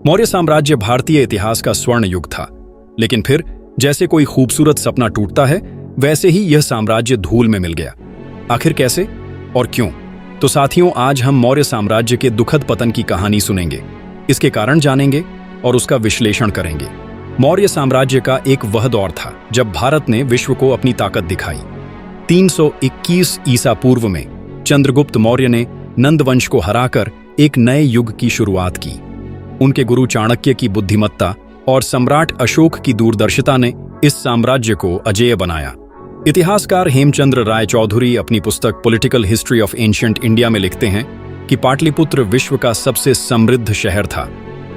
मौर्य साम्राज्य भारतीय इतिहास का स्वर्ण युग था, लेकिन फिर जैसे कोई खूबसूरत सपना टूटता है वैसे ही यह साम्राज्य धूल में मिल गया। आखिर कैसे और क्यों? तो साथियों, आज हम मौर्य साम्राज्य के दुखद पतन की कहानी सुनेंगे, इसके कारण जानेंगे और उसका विश्लेषण करेंगे। मौर्य साम्राज्य का एक वह दौर था जब भारत ने विश्व को अपनी ताकत दिखाई। 321 ईसा पूर्व में चंद्रगुप्त मौर्य ने नंद वंश को हराकर एक नए युग की शुरुआत की। उनके गुरु चाणक्य की बुद्धिमत्ता और सम्राट अशोक की दूरदर्शिता ने इस साम्राज्य को अजेय बनाया। इतिहासकार हेमचंद्र राय चौधरी अपनी पुस्तक political history of ancient India में लिखते हैं कि पाटलिपुत्र विश्व का सबसे समृद्ध शहर था,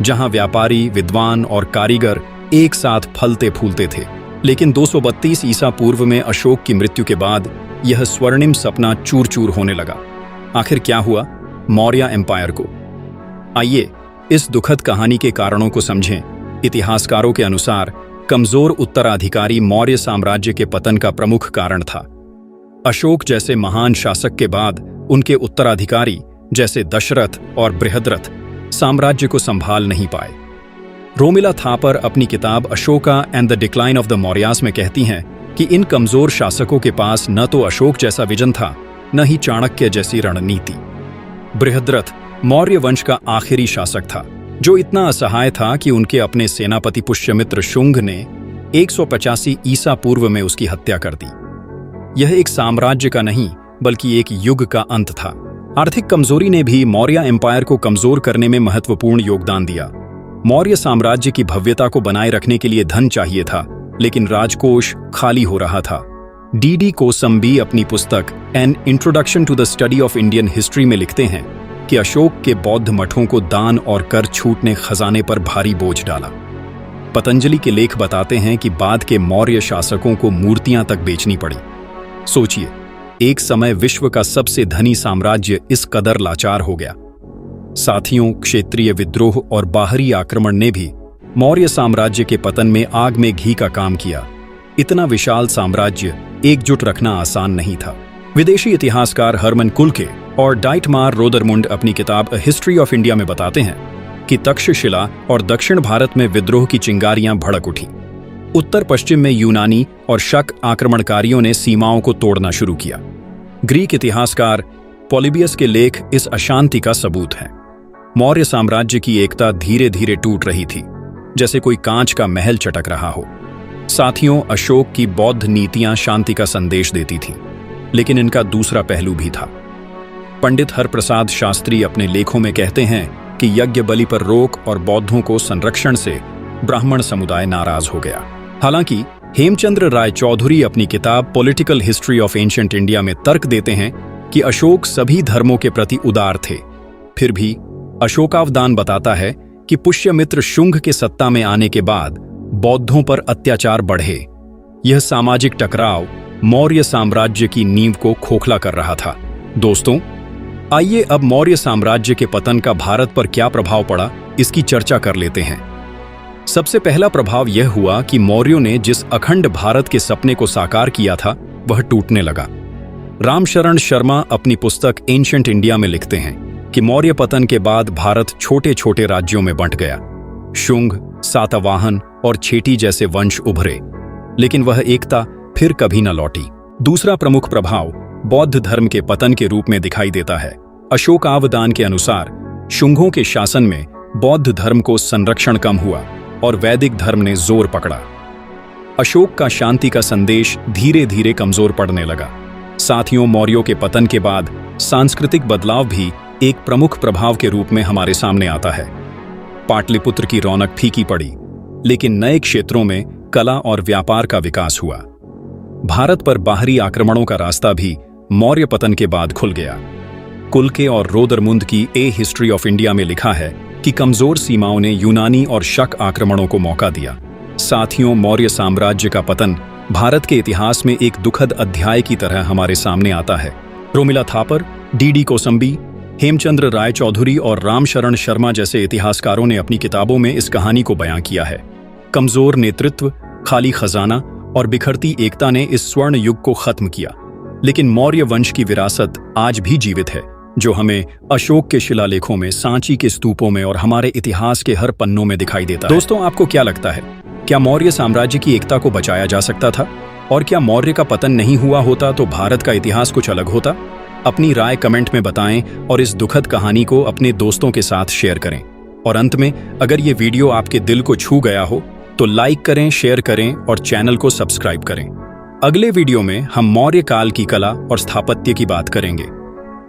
जहां व्यापारी, विद्वान और कारीगर एक साथ फलते फूलते थे। लेकिन 232 ईसा पूर्व में अशोक की मृत्यु के बाद यह स्वर्णिम सपना चूर चूर होने लगा। आखिर क्या हुआ मौर्य एम्पायर को? आइए इस दुखद कहानी के कारणों को समझें। इतिहासकारों के अनुसार कमजोर उत्तराधिकारी मौर्य साम्राज्य के पतन का प्रमुख कारण था। अशोक जैसे महान शासक के बाद उनके उत्तराधिकारी जैसे दशरथ और बृहद्रथ साम्राज्य को संभाल नहीं पाए। रोमिला थापर अपनी किताब Ashoka and the decline of the Mauryas में कहती हैं कि इन कमजोर शासकों के पास न तो अशोक जैसा विजन था, न ही चाणक्य जैसी रणनीति। बृहद्रथ मौर्य वंश का आखिरी शासक था, जो इतना असहाय था कि उनके अपने सेनापति पुष्यमित्र शुंग ने 185 ईसा पूर्व में उसकी हत्या कर दी। यह एक साम्राज्य का नहीं बल्कि एक युग का अंत था। आर्थिक कमजोरी ने भी मौर्य एम्पायर को कमजोर करने में महत्वपूर्ण योगदान दिया। मौर्य साम्राज्य की भव्यता को बनाए रखने के लिए धन चाहिए था, लेकिन राजकोष खाली हो रहा था। डी कोसंबी अपनी पुस्तक an introduction to the study of Indian history में लिखते हैं कि अशोक के बौद्ध मठों को दान और कर छूट ने खजाने पर भारी बोझ डाला। पतंजलि के लेख बताते हैं कि बाद के मौर्य शासकों को मूर्तियां तक बेचनी पड़ी। सोचिए, एक समय विश्व का सबसे धनी साम्राज्य इस कदर लाचार हो गया। साथियों, क्षेत्रीय विद्रोह और बाहरी आक्रमण ने भी मौर्य साम्राज्य के पतन में आग में घी का काम किया। इतना विशाल साम्राज्य एकजुट रखना आसान नहीं था। विदेशी इतिहासकार हरमन कुल्के और डाइटमार रोदरमुंड अपनी किताब अ हिस्ट्री ऑफ इंडिया में बताते हैं कि तक्षशिला और दक्षिण भारत में विद्रोह की चिंगारियां भड़क उठी। उत्तर पश्चिम में यूनानी और शक आक्रमणकारियों ने सीमाओं को तोड़ना शुरू किया। ग्रीक इतिहासकार पॉलिबियस के लेख इस अशांति का सबूत हैं। मौर्य साम्राज्य की एकता धीरे धीरे टूट रही थी, जैसे कोई कांच का महल चटक रहा हो। साथियों, अशोक की बौद्ध नीतियां शांति का संदेश देती थीं, लेकिन इनका दूसरा पहलू भी था। पंडित हरप्रसाद शास्त्री अपने लेखों में कहते हैं कि यज्ञ बलि पर रोक और बौद्धों को संरक्षण से ब्राह्मण समुदाय नाराज हो गया। हालांकि हेमचंद्र राय चौधरी अपनी किताब political history of ancient India में तर्क देते हैं कि अशोक सभी धर्मों के प्रति उदार थे। फिर भी अशोकावदान बताता है कि पुष्यमित्र शुंग के सत्ता में आने के बाद बौद्धों पर अत्याचार बढ़े। यह सामाजिक टकराव मौर्य साम्राज्य की नींव को खोखला कर रहा था। दोस्तों, आइए अब मौर्य साम्राज्य के पतन का भारत पर क्या प्रभाव पड़ा, इसकी चर्चा कर लेते हैं। सबसे पहला प्रभाव यह हुआ कि मौर्यों ने जिस अखंड भारत के सपने को साकार किया था वह टूटने लगा। रामशरण शर्मा अपनी पुस्तक एंशिएंट इंडिया में लिखते हैं कि मौर्य पतन के बाद भारत छोटे छोटे राज्यों में बंट गया। शुंग, सातवाहन और छेटी जैसे वंश उभरे, लेकिन वह एकता फिर कभी न लौटी। दूसरा प्रमुख प्रभाव बौद्ध धर्म के पतन के रूप में दिखाई देता है। अशोकावदान के अनुसार शुंगों के शासन में बौद्ध धर्म को संरक्षण कम हुआ और वैदिक धर्म ने जोर पकड़ा। अशोक का शांति का संदेश धीरे धीरे कमजोर पड़ने लगा। साथियों, मौर्यों के पतन के बाद सांस्कृतिक बदलाव भी एक प्रमुख प्रभाव के रूप में हमारे सामने आता है। पाटलिपुत्र की रौनक फीकी पड़ी, लेकिन नए क्षेत्रों में कला और व्यापार का विकास हुआ। भारत पर बाहरी आक्रमणों का रास्ता भी मौर्य पतन के बाद खुल गया। कुल्के और रोदरमुंद की ए हिस्ट्री ऑफ इंडिया में लिखा है कि कमजोर सीमाओं ने यूनानी और शक आक्रमणों को मौका दिया। साथियों, मौर्य साम्राज्य का पतन भारत के इतिहास में एक दुखद अध्याय की तरह हमारे सामने आता है। रोमिला थापर, डी कोसंबी, हेमचंद्र राय चौधरी और रामशरण शर्मा जैसे इतिहासकारों ने अपनी किताबों में इस कहानी को बयां किया है। कमजोर नेतृत्व, खाली खजाना और बिखरती एकता ने इस स्वर्ण युग को खत्म किया, लेकिन मौर्य वंश की विरासत आज भी जीवित है। जो हमें अशोक के शिलालेखों में, सांची के स्तूपों में और हमारे इतिहास के हर पन्नों में दिखाई देता है। दोस्तों, आपको क्या लगता है, क्या मौर्य साम्राज्य की एकता को बचाया जा सकता था? और क्या मौर्य का पतन नहीं हुआ होता तो भारत का इतिहास कुछ अलग होता? अपनी राय कमेंट में बताएं और इस दुखद कहानी को अपने दोस्तों के साथ शेयर करें। और अंत में, अगर ये वीडियो आपके दिल को छू गया हो तो लाइक करें, शेयर करें और चैनल को सब्सक्राइब करें। अगले वीडियो में हम मौर्य काल की कला और स्थापत्य की बात करेंगे।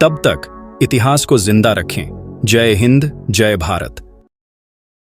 तब तक इतिहास को जिंदा रखें। जय हिंद, जय भारत।